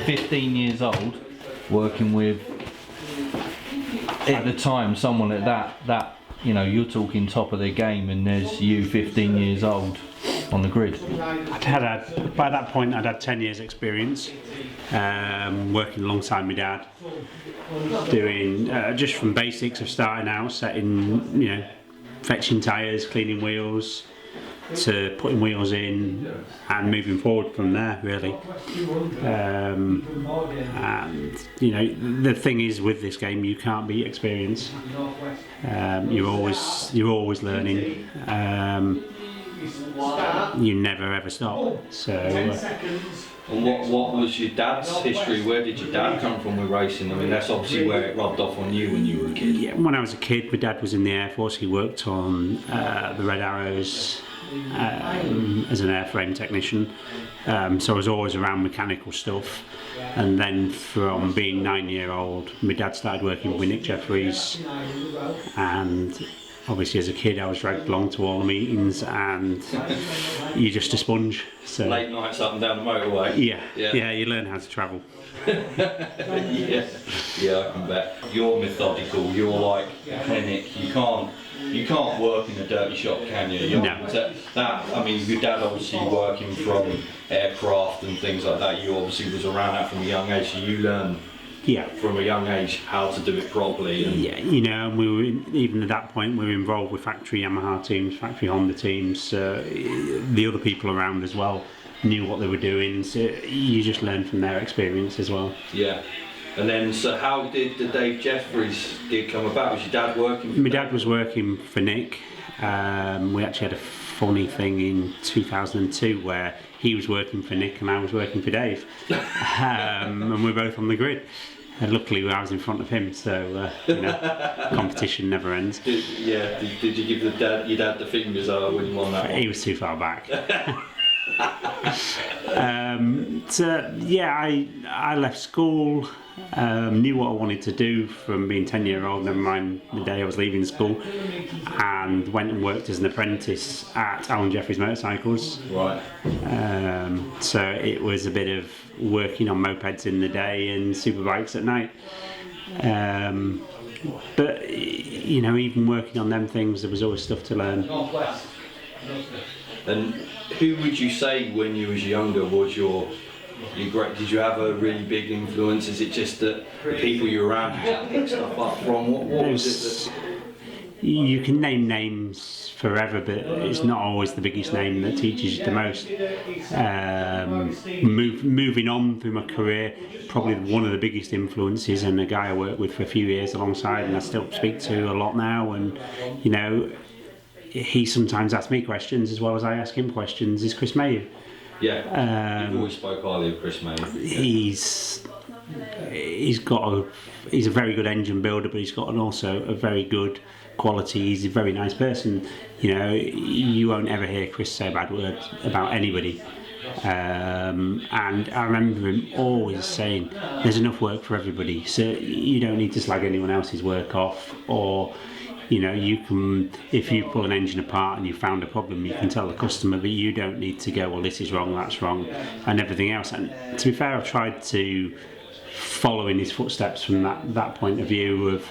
15 years old, working with, at the time, someone at that you know, you're talking top of their game, and there's you 15 years old on the grid. By that point I'd had 10 years experience working alongside my dad, doing just from basics of starting out, setting, you know, fetching tyres, cleaning wheels, to putting wheels in and moving forward from there, really. And you know, the thing is with this game, you can't beat experience. You're always learning. You never ever stop. So. And what was your dad's history? Where did your dad come from with racing? I mean, that's obviously where it rubbed off on you when you were a kid. Yeah, when I was a kid, my dad was in the Air Force. He worked on the Red Arrows as an airframe technician. So I was always around mechanical stuff. And then from being 9-year-old, my dad started working with Nick Jeffries, and obviously as a kid I was dragged along to all the meetings, and you're just a sponge. So late nights up and down the motorway. Yeah, you learn how to travel. yeah, I can bet. You're methodical, you're like a clinic, you can't work in a dirty shop, can you? No. I mean, your dad obviously working from aircraft and things like that, you obviously was around that from a young age, so you learned from a young age how to do it properly. And yeah, you know, and we were even at that point we were involved with factory Yamaha teams, factory Honda teams. The other people around as well knew what they were doing, so you just learn from their experience as well. Yeah. And then, so how did the Dave Jeffries gig come about? Was your dad working for My dad was working for Nick. We actually had a funny thing in 2002 where he was working for Nick and I was working for Dave. And we were both on the grid. And luckily I was in front of him, so you know, competition never ends. Did you give your dad the fingers when you won that one? He was too far back. So yeah, I left school, knew what I wanted to do from being 10-year-old, never mind the day I was leaving school, and went and worked as an apprentice at Alan Jeffries Motorcycles. Right. So it was a bit of working on mopeds in the day and superbikes at night. But you know, even working on them things, there was always stuff to learn. And who would you say when you was younger was your great? Did you have a really big influence? Is it just that the people you're around you just pick stuff up from? What was it that? You can name names forever, but it's not always the biggest name that teaches you the most. Moving on through my career, probably one of the biggest influences, and a guy I worked with for a few years alongside and I still speak to a lot now, and you know, he sometimes asks me questions as well as I ask him questions, is Chris Mayhew. Yeah, you've always spoke highly of Chris Mayhew. Yeah. He's a very good engine builder, but he's got also a very good quality. He's a very nice person. You know, you won't ever hear Chris say a bad word about anybody. And I remember him always saying, there's enough work for everybody, so you don't need to slag anyone else's work off, or you know, you can, if you pull an engine apart and you found a problem, you can tell the customer that you don't need to go, well, this is wrong, that's wrong, and everything else. And to be fair, I've tried to follow in his footsteps from that point of view of,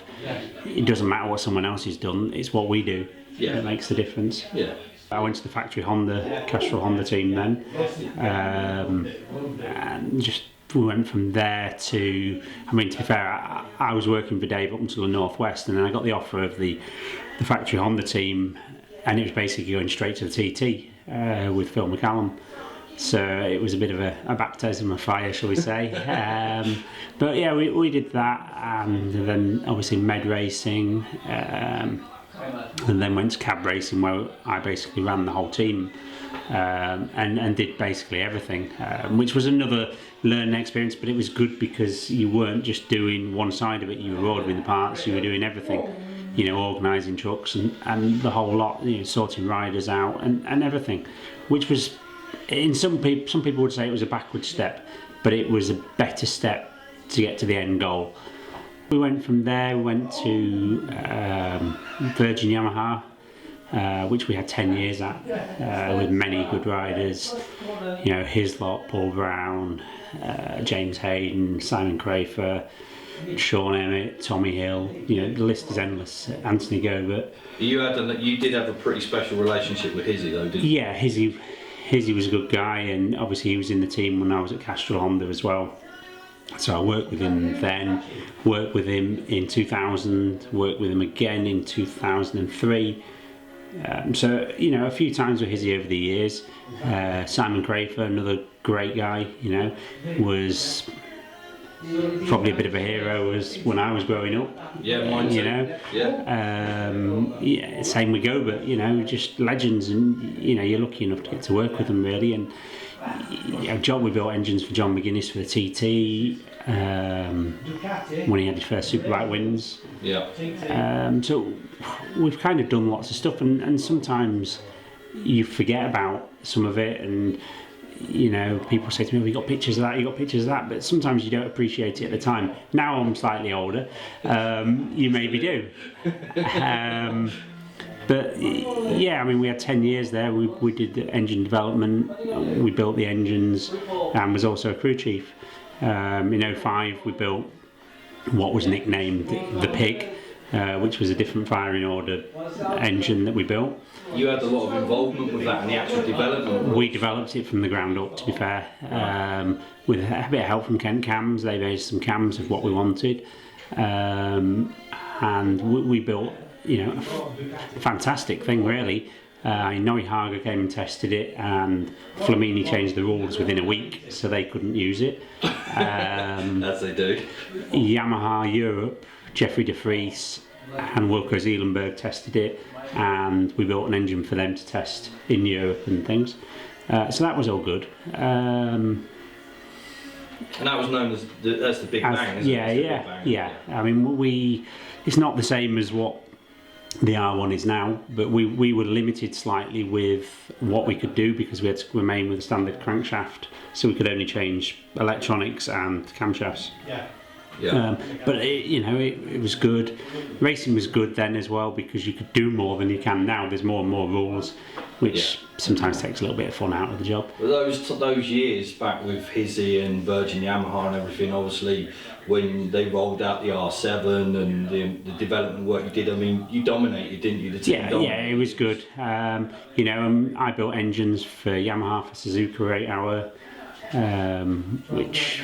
it doesn't matter what someone else has done, it's what we do that makes the difference. Yeah. I went to the factory Honda, Castrol Honda team then, and just we went from there to, I mean, to be fair, I was working for Dave up until the Northwest, and then I got the offer of the factory Honda team, and it was basically going straight to the TT with Phil McCallum. So it was a bit of a baptism of fire, shall we say. But yeah, we did that, and then obviously med racing, and then went to cab racing, where I basically ran the whole team, and did basically everything, which was another learning experience, but it was good because you weren't just doing one side of it, you were ordering the parts, you were doing everything, you know, organising trucks and the whole lot, you know, sorting riders out and everything, which was, in some people would say it was a backward step, but it was a better step to get to the end goal. We went from there, we went to Virgin Yamaha, which we had 10 years at, with many good riders. You know, Hislop, Paul Brown, James Hayden, Simon Crafer, Sean Emmett, Tommy Hill. You know, the list is endless. Anthony Gobert. You did have a pretty special relationship with Hizzy, though, didn't you? Yeah, Hizzy was a good guy, and obviously he was in the team when I was at Castrol Honda as well. So I worked with him then, worked with him in 2000, worked with him again in 2003. So, you know, a few times with Hizzy over the years. Simon Crafer, another great guy, you know, was probably a bit of a hero as when I was growing up. Yeah, mine too. You know, yeah. Same with Gobert. You know, just legends, and you know you're lucky enough to get to work with them really. And you know, we built engines for John McGuinness for the TT when he had his first Superbike wins. Yeah. So we've kind of done lots of stuff, and sometimes you forget about some of it, and you know, people say to me, "Oh, you got pictures of that, you got pictures of that," but sometimes you don't appreciate it at the time. Now I'm slightly older, you maybe do. But yeah, I mean, we had 10 years there. We did the engine development, we built the engines, and was also a crew chief. In 05, we built what was nicknamed the Pig, which was a different firing order engine that we built. You had a lot of involvement with that and the actual development. We developed it from the ground up, to be fair, with a bit of help from Kent Cams. They made some cams of what we wanted, and we built, you know, a fantastic thing really. Noe Haga came and tested it, and Flamini changed the rules within a week, so they couldn't use it. As they do. Yamaha Europe, Jeffrey de Vries and Wilco Zeelenberg tested it, and we built an engine for them to test in Europe and things. So that was all good. And that was known as the Big Bang, isn't it? Yeah. I mean, it's not the same as what the R1 is now, but we were limited slightly with what we could do because we had to remain with a standard crankshaft, so we could only change electronics and camshafts. But it was good. Racing was good then as well because you could do more than you can now. There's more and more rules, which sometimes takes a little bit of fun out of the job. But those years back with Hizzy and Virgin Yamaha and everything, obviously when they rolled out the R7 and the development work you did, I mean, you dominated, didn't you? The team dominated. Yeah, it was good. I built engines for Yamaha for Suzuka 8 Hour. Which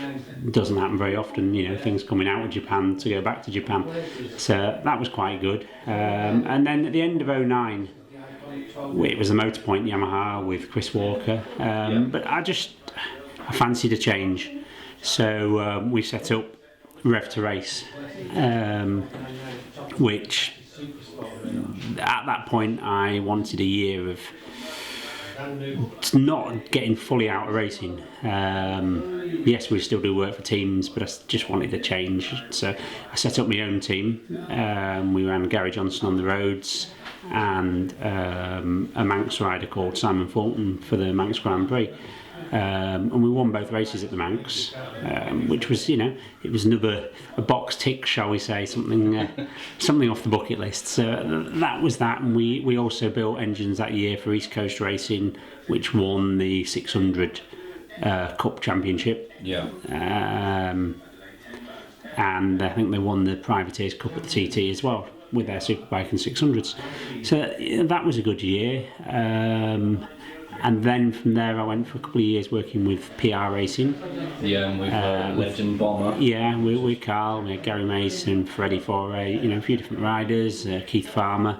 doesn't happen very often, you know, things coming out of Japan to go back to Japan, so that was quite good. And then at the end of 09, it was the Motorpoint Yamaha with Chris Walker, but I fancied a change, so we set up Rev to Race, which at that point I wanted a year of not getting fully out of racing. Yes, we still do work for teams, but I just wanted a change. So I set up my own team. We ran Gary Johnson on the roads and a Manx rider called Simon Fulton for the Manx Grand Prix. And we won both races at the Manx, which was, you know, it was a box tick, shall we say, something off the bucket list. So that was that, and we also built engines that year for East Coast Racing, which won the 600 Cup Championship. And I think they won the Privateers Cup at the TT as well with their Superbike and 600s. So that was a good year. And then from there I went for a couple of years working with PR Racing. Yeah, and with Legend Bomber. Yeah, with Carl, we had Gary Mason, Freddie Foray, you know, a few different riders, Keith Farmer.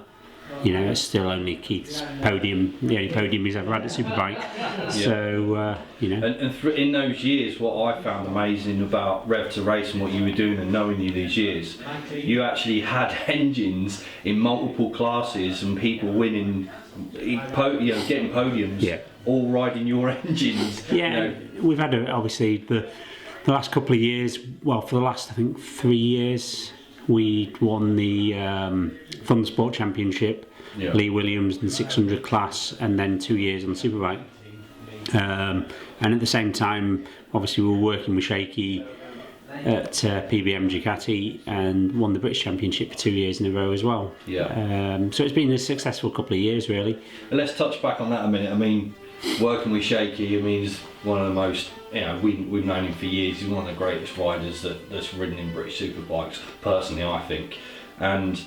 You know, it's still only Keith's podium, the only podium he's ever had at Superbike. Yeah. So, you know. And in those years, what I found amazing about Rev to Race and what you were doing and knowing you these years, you actually had engines in multiple classes and people winning, getting podiums, all riding your engines. Yeah, you know. We've had obviously the last couple of years. Well, for the last I think 3 years, we won the Thunder Sport Championship, Lee Williams in 600 class, and then 2 years on the Superbike. And at the same time, obviously, we were working with Shaky at PBM Ducati and won the British Championship for 2 years in a row as well. Yeah. So it's been a successful couple of years, really. And let's touch back on that a minute. I mean, working with Shaky, I mean, he's one of the most, you know, we've known him for years. He's one of the greatest riders that's ridden in British Superbikes, personally, I think. And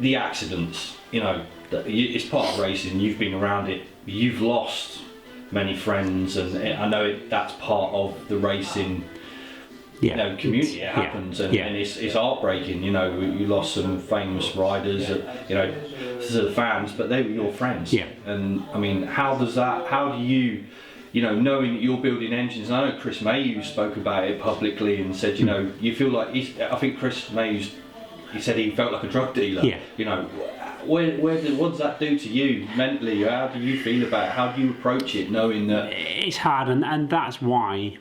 the accidents, you know, it's part of racing. You've been around it. You've lost many friends, and I know that's part of the racing. You know, community. It happens, and it's heartbreaking. You know, you lost some famous riders. You know, to the fans, but they were your friends. Yeah. And I mean, how do you, you know, knowing that you're building engines? And I know Chris Mayhew spoke about it publicly and said, you know, you feel like I think Chris Mayhew, he said he felt like a drug dealer. Yeah. You know, what does that do to you mentally? How do you feel about it? How do you approach it, knowing that it's hard, and that's why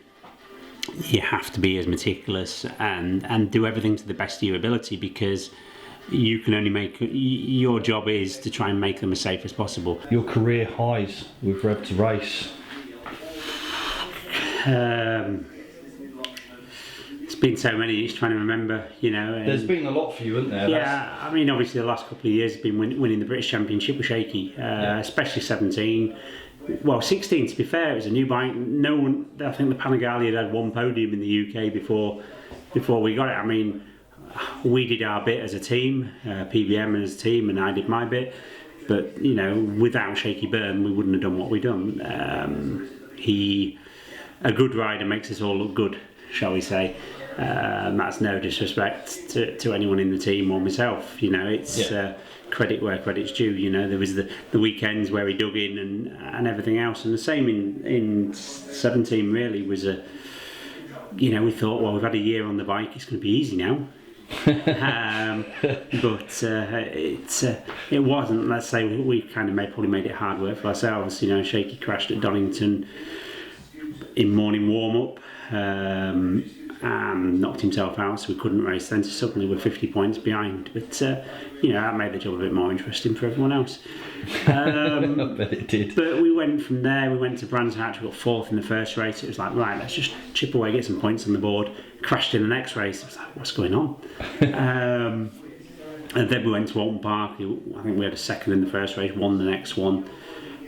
you have to be as meticulous and do everything to the best of your ability, because you can only make, your job is to try and make them as safe as possible. your career highs with Rev to Race? It's been so many, just trying to remember, you know. There's been a lot for you, hasn't there? Yeah, I mean, obviously the last couple of years have been winning the British Championship with Shaky, especially 17. Well, 16, to be fair, it was a new bike. No one, I think the Panigale had one podium in the UK before we got it. I mean, we did our bit as a team, PBM as a team, and I did my bit. But, you know, without Shaky Byrne, we wouldn't have done what we've done. A good rider makes us all look good, shall we say. That's no disrespect to anyone in the team or myself. You know, it's credit where credit's due. You know, there was the weekends where he dug in and everything else, and the same in 17 really was a. You know, we thought, well, we've had a year on the bike, it's going to be easy now. But it wasn't. Let's say we kind of probably made it hard work for ourselves. You know, Shaky crashed at Donington in morning warm up. And knocked himself out, so we couldn't race then. So suddenly we're 50 points behind. But you know, that made the job a bit more interesting for everyone else. I bet it did. But we went from there. We went to Brands Hatch. We got fourth in the first race. It was like, right, let's just chip away, get some points on the board. Crashed in the next race. It was like, what's going on? And then we went to Alton Park. I think we had a second in the first race, won the next one,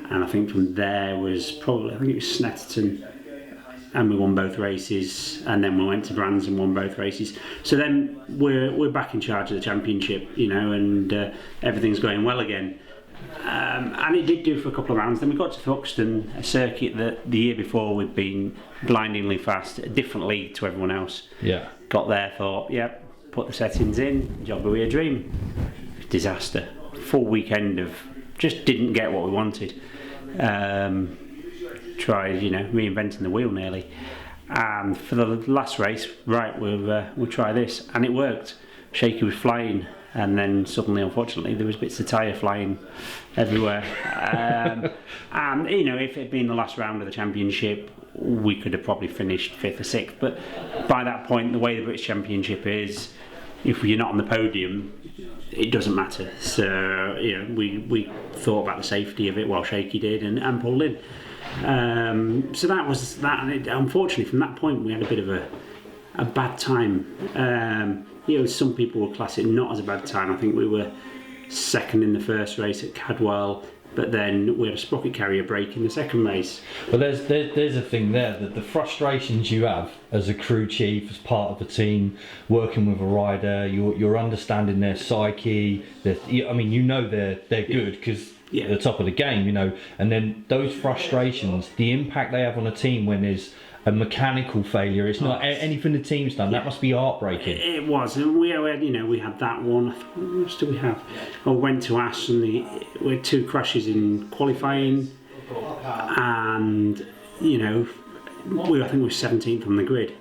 and I think from there was probably, I think it was Snetterton. And we won both races, and then we went to Brands and won both races. So then we're back in charge of the championship, you know, and everything's going well again. And it did do for a couple of rounds. Then we got to Thruxton, a circuit that the year before we'd been blindingly fast, a different league to everyone else. Yeah. Got there, thought, yep, put the settings in, job will be a dream. Disaster. Full weekend of just didn't get what we wanted. Tried, you know, reinventing the wheel nearly, and for the last race, right, we'll try this, and it worked. Shaky was flying, and then suddenly, unfortunately, there was bits of tyre flying everywhere. And you know, if it had been the last round of the championship, we could have probably finished 5th or 6th. But by that point, the way the British Championship is, if you're not on the podium, it doesn't matter. So you know, we thought about the safety of it while Shaky did, and pulled in. So that was that, and unfortunately from that point we had a bit of a bad time. You know, some people would class it not as a bad time. I think we were second in the first race at Cadwell, but then we had a sprocket carrier break in the second race. Well, there's a thing there, that the frustrations you have as a crew chief, as part of the team, working with a rider, you're understanding their psyche. I mean, you know they're good because at the top of the game, you know, and then those frustrations, the impact they have on a team when there's a mechanical failure, it's not anything the team's done. That must be heartbreaking. It was, and we had, you know, we had that one. What else did we have? I went to Ash, and we had 2 crashes in qualifying, and you know, I think we were 17th on the grid.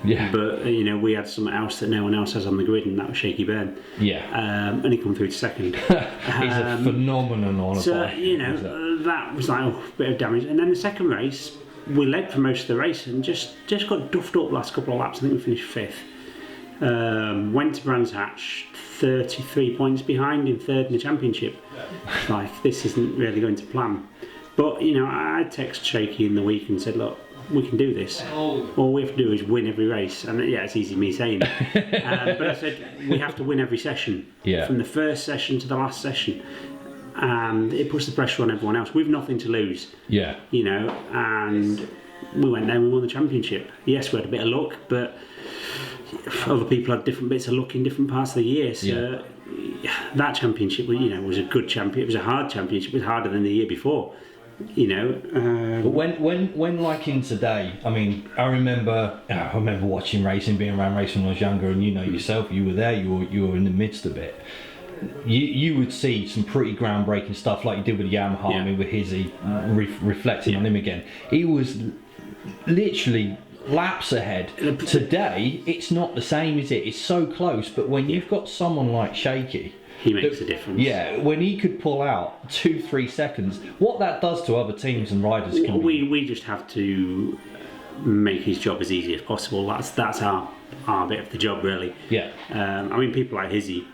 Yeah. But you know, we had something else that no one else has on the grid, and that was Shaky Byrne. Yeah. And he come through to second. He's a phenomenon on a bike. You know, that was like a bit of damage. And then the second race, we led for most of the race and just got duffed up the last couple of laps. I think we finished 5th. Went to Brands Hatch, 33 points behind in 3rd in the championship. Like, this isn't really going to plan. But you know, I texted Shaky in the week and said, look, we can do this. All we have to do is win every race. And yeah, it's easy me saying it. But I said, we have to win every session. Yeah. From the first session to the last session. And it puts the pressure on everyone else. We've nothing to lose. Yeah. You know, and we went there and we won the championship. Yes, we had a bit of luck, but other people had different bits of luck in different parts of the year. So that championship, you know, was a good championship. It was a hard championship. It was harder than the year before. You know. But when like in today, I mean, I remember watching racing, being around racing when I was younger, and you know yourself, you were there, you were in the midst of it. You would see some pretty groundbreaking stuff like you did with Yamaha. I mean, with Hizzy, reflecting on him again. He was literally laps ahead. Today, it's not the same, is it? It's so close, but when you've got someone like Shaky, he makes a difference. Yeah, when he could pull out 2-3 seconds, what that does to other teams and riders can we just have to make his job as easy as possible. That's our bit of the job, really. Yeah. I mean, people like Hizzy,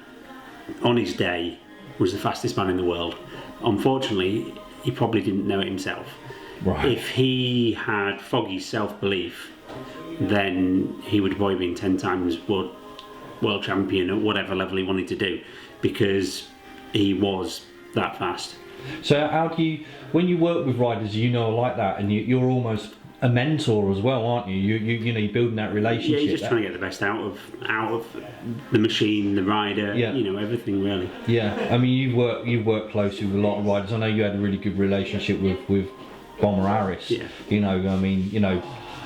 on his day, was the fastest man in the world. Unfortunately, he probably didn't know it himself. Right. If he had Foggy's self-belief, then he would probably been 10 times world champion at whatever level he wanted to do, because he was that fast. So how do you, when you work with riders, you know, like that, and you're almost a mentor as well, aren't you? You know, you're building that relationship. Yeah, you're just trying to get the best out of the machine, the rider, you know, everything really. Yeah, I mean, you've worked closely with a lot of riders. I know you had a really good relationship with Bomber Harris. Yeah. You know, I mean, you know,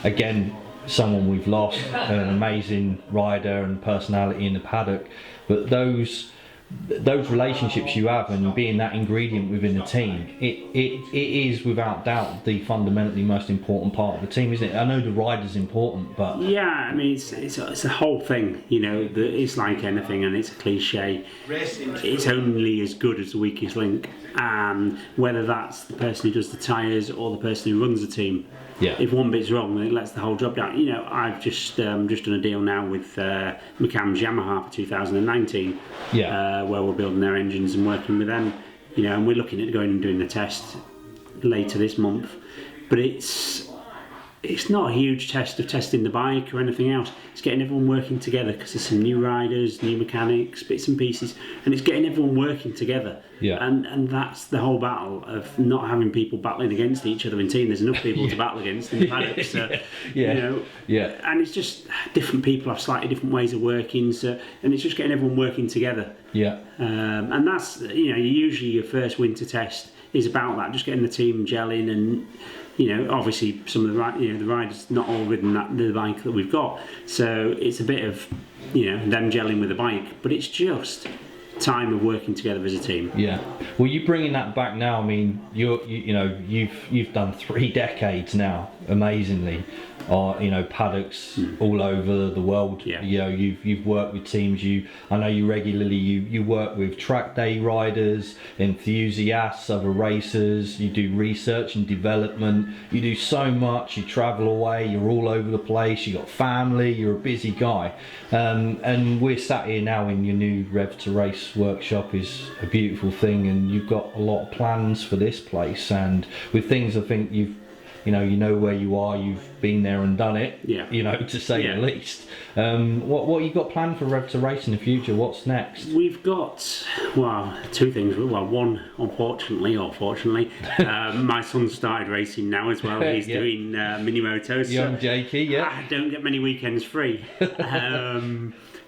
again, someone we've lost, an amazing rider and personality in the paddock, but those relationships you have and being that ingredient within the team, it is without doubt the fundamentally most important part of the team, isn't it? I know the rider's important, but yeah, I mean, it's a whole thing, you know. It's like anything, and it's a cliche. It's only as good as the weakest link, and whether that's the person who does the tyres or the person who runs the team. Yeah. If one bit's wrong, then it lets the whole job down. You know, I've just done a deal now with McCann's Yamaha for 2019. Yeah. Where we're building their engines and working with them. You know, and we're looking at going and doing the test later this month. But it's not a huge test of testing the bike or anything else. It's getting everyone working together, because there's some new riders, new mechanics, bits and pieces, and it's getting everyone working together. Yeah. And that's the whole battle of not having people battling against each other in team. There's enough people to battle against in the paddock. So, you know, and it's just different people have slightly different ways of working. So, and it's just getting everyone working together. Yeah. And that's, you know, usually your first winter test is about that, just getting the team gelling, and you know, obviously some of the riders not all ridden the bike that we've got, so it's a bit of, you know, them gelling with the bike, but it's just time of working together as a team. Yeah. Well, you bringing that back now. I mean, you've done 3 decades now, amazingly. You know, paddocks all over the world. Yeah. You know, you've worked with teams. I know you regularly. You work with track day riders, enthusiasts, other racers. You do research and development. You do so much. You travel away. You're all over the place. You got family. You're a busy guy. And we're sat here now in your new Rev to Race workshop. Is a beautiful thing, and you've got a lot of plans for this place. And with things, I think you know where you are. You've been there and done it. Yeah. You know, to say the least. What you got planned for Rev to Race in the future? What's next? We've got 2 things. Well, one, unfortunately or fortunately, my son started racing now as well. He's doing mini motos. Young Jakey, yeah. I don't get many weekends free.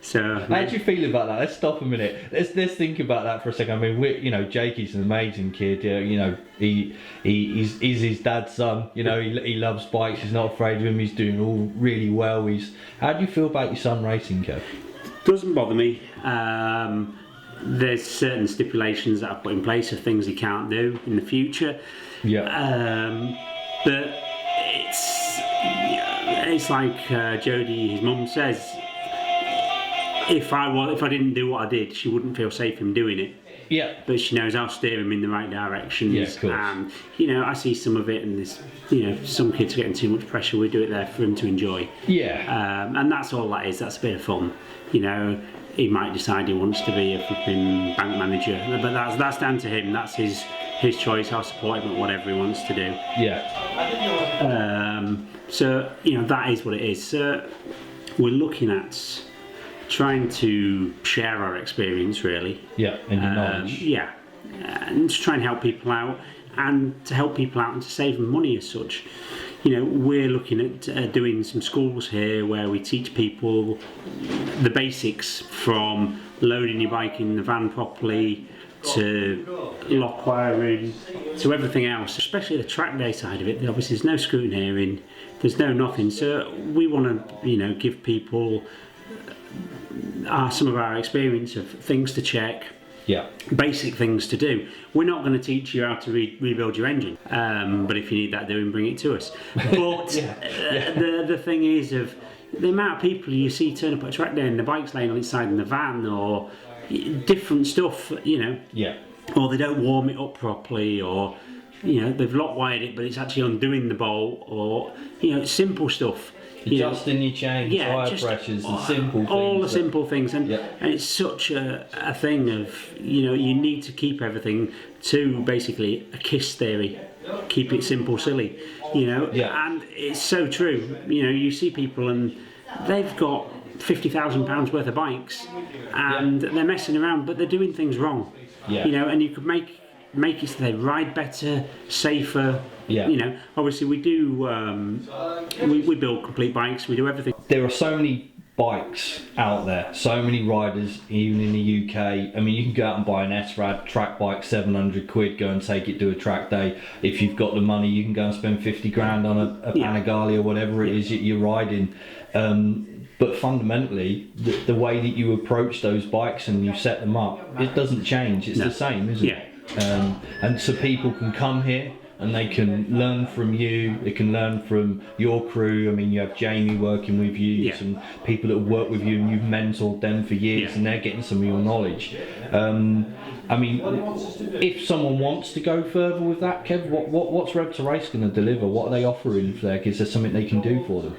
So how do you feel about that? Let's stop a minute. Let's think about that for a second. I mean, Jakey's an amazing kid. You know, he's his dad's son. You know, he loves bikes. He's not afraid of him. He's doing all really well. How do you feel about your son racing, Kev? Doesn't bother me. There's certain stipulations that I put in place of things he can't do in the future. Yeah. But it's like Jodie, his mum, says. If I didn't do what I did, she wouldn't feel safe in doing it. Yeah. But she knows I'll steer him in the right directions. Yeah, of course. And you know, I see some of it, and this, you know, some kids are getting too much pressure. We do it there for him to enjoy. Yeah. And that's all that is. That's a bit of fun. You know, he might decide he wants to be a flipping bank manager, but that's down to him. That's his his choice. I'll support him at whatever he wants to do. So that is what it is. We're looking at trying to share our experience, really. And your knowledge. And to try and help people out, and to help people out and to save them money as such. We're looking at doing some schools here where we teach people the basics, from loading your bike in the van properly to lock wiring to everything else, especially the track day side of it. Obviously there's no scrutineering, there's no nothing, so we want to give people some of our experience of things to check, basic things to do. We're not going to teach you how to rebuild your engine, but if you need that doing, bring it to us. But the thing is, of the amount of people you see turn up at a track day and the bike's laying on its side in the van, or different stuff, or they don't warm it up properly, or they've lock wired it but it's actually undoing the bolt, or simple stuff. Adjusting your chain, tyre pressures, and simple things. All the simple things, and it's such a thing of, you need to keep everything to basically a KISS theory. Keep it simple, silly, and it's so true. You see people and they've got £50,000 worth of bikes, and they're messing around, but they're doing things wrong. And you could make it so they ride better, safer. Obviously we do. We build complete bikes. We do everything. There are so many bikes out there, so many riders, even in the UK. I mean, you can go out and buy an S-Rad track bike, 700 quid, go and take it to a track day. If you've got the money, you can go and spend 50 grand on a Panigale or whatever it is you're riding. But fundamentally, the way that you approach those bikes and you set them up, it doesn't change. It's the same, isn't it? And so people can come here and they can learn from you, they can learn from your crew. I mean, you have Jamie working with you, some people that work with you and you've mentored them for years, and they're getting some of your knowledge. I mean, if someone wants to go further with that, Kev, what's Rev to Race going to deliver? What are they offering for there? Is there something they can do for them?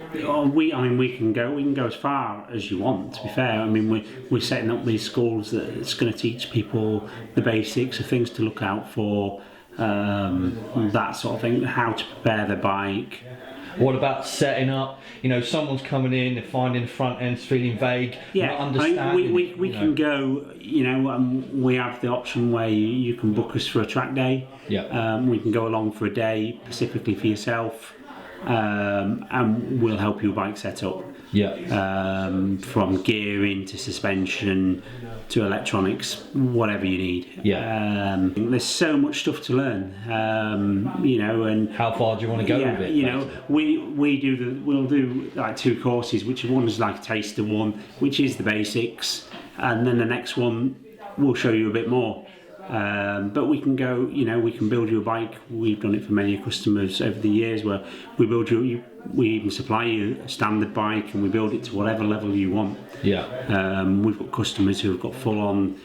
We can go as far as you want. To be fair, I mean, we're setting up these schools that's going to teach people the basics of things to look out for, that sort of thing, how to prepare the bike. What about setting up? Someone's coming in, they're finding the front end's feeling vague, not understanding. I mean, we can go, we have the option where you can book us for a track day. We can go along for a day specifically for yourself, and we'll help your bike set up. From gearing to suspension to electronics, whatever you need. There's so much stuff to learn, and how far do you want to go with it? We'll do like 2 courses, which one is like a taster one, which is the basics, and then the next one will show you a bit more. But we can go, we can build you a bike. We've done it for many customers over the years, where we build you, we even supply you a standard bike and we build it to whatever level you want. We've got customers who have got full-on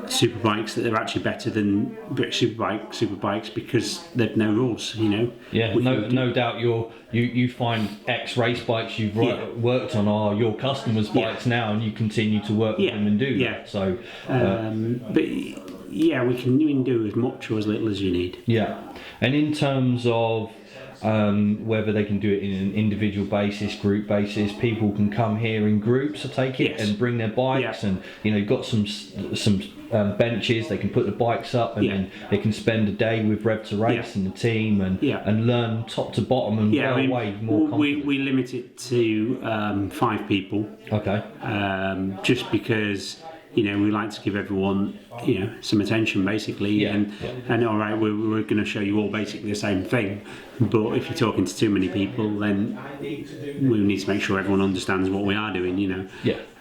super bikes that are actually better than British superbikes because they've no rules, No doubt you find X race bikes you've worked on are your customers' bikes now, and you continue to work with them and do that. So, but we can do as much or as little as you need. And in terms of whether they can do it in an individual basis, group basis, people can come here in groups, I take it, and bring their bikes, and got some benches, they can put the bikes up, and then they can spend a day with Rev to Race and the team, and learn top to bottom and go away more confident. We limit it to 5 people. Just because we like to give everyone some attention, basically, and all right, we're going to show you all basically the same thing, but if you're talking to too many people, then we need to make sure everyone understands what we are doing.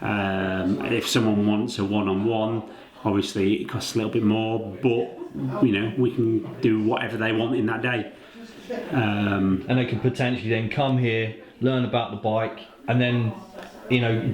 If someone wants a one-on-one, obviously it costs a little bit more, but we can do whatever they want in that day, and they can potentially then come here, learn about the bike, and then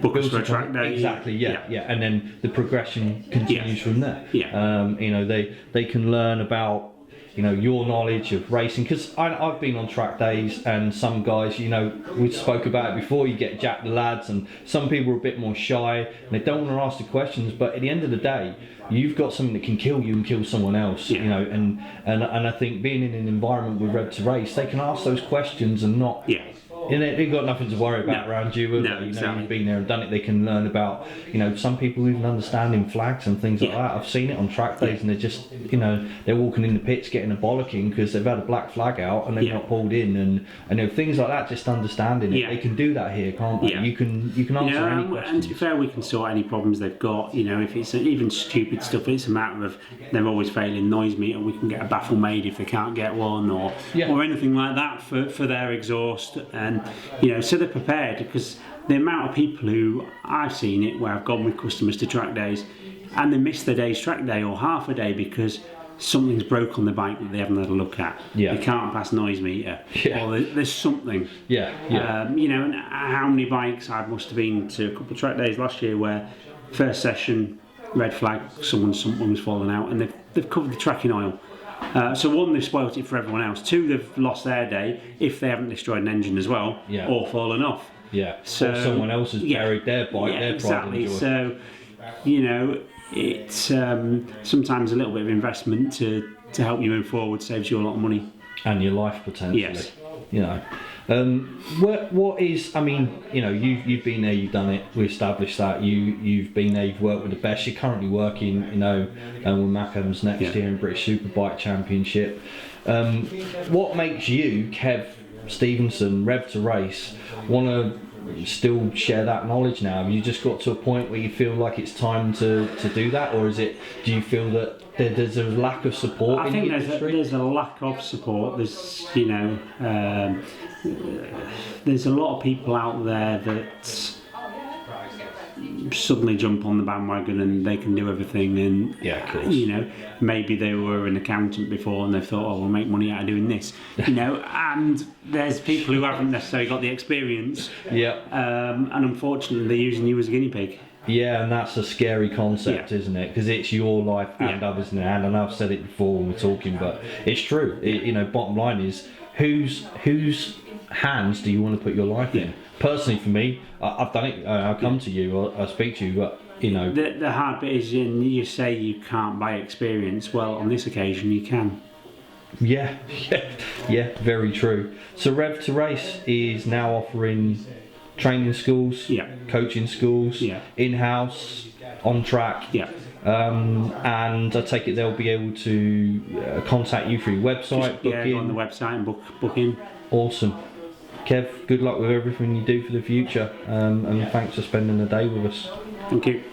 book us for a track day. Exactly, and then the progression continues from there. They can learn about you know, your knowledge of racing, because I've been on track days, and some guys, you know, we spoke about it before, you get Jack the lads, and some people are a bit more shy and they don't want to ask the questions, but at the end of the day, you've got something that can kill you and kill someone else, you know, and I think being in an environment with Rev to Race, they can ask those questions and not, and they've got nothing to worry about around you. You know, you've been there and done it. They can learn about, you know, some people even understanding flags and things like that. I've seen it on track days, and they're just, you know, they're walking in the pits getting a bollocking because they've had a black flag out and they've not pulled in, and you know, things like that. Just understanding it, they can do that here, can't they? You can answer any questions. And to be fair, we can sort any problems they've got. You know, if it's even stupid stuff, it's a matter of they're always failing noise meter. We can get a baffle made if they can't get one, or anything like that for their exhaust, and you know, so they're prepared, because the amount of people who I've seen it where I've gone with customers to track days and they miss the day's track day or half a day because something's broke on the bike that they haven't had a look at. They can't pass noise meter, or there's something. You know, and how many bikes I must have been to a couple of track days last year where first session, red flag, something was falling out, and they've covered the tracking oil. So one, they've spoilt it for everyone else. Two, they've lost their day if they haven't destroyed an engine as well, or fallen off. So or someone else has buried their bike, their pride and joy. So, you know, it's sometimes a little bit of investment to help you move forward saves you a lot of money. And your life potentially. You know. What is, I mean, you know, you've been there, you've done it, we established that, you've been there, you've worked with the best, you're currently working, you know, with Mac Evans next year in British Superbike Championship. What makes you, Kev Stevenson, Rev to Race, want to still share that knowledge now? Have you just got to a point where you feel like it's time to do that, or do you feel that there's a lack of support in the industry? There's a lack of support. There's, you know, there's a lot of people out there that suddenly jump on the bandwagon and they can do everything, and of course. You know, maybe they were an accountant before and they thought, oh, we'll make money out of doing this, you know, and there's people who haven't necessarily got the experience, and unfortunately they're using you as a guinea pig. And that's a scary concept, isn't it? Because it's your life and others in the hand. And I've said it before when we're talking, but it's true. You know, bottom line is, whose hands do you want to put your life in? Personally, for me, I've done it. I'll come to you. I'll speak to you, but you know, the hard bit is, you say you can't buy experience. Well, on this occasion, you can. Yeah, very true. So Rev to Race is now offering training schools, coaching schools, in-house, on track. And I take it they'll be able to contact you through your website. Go on the website and book in. Awesome. Kev, good luck with everything you do for the future, and thanks for spending the day with us. Thank you.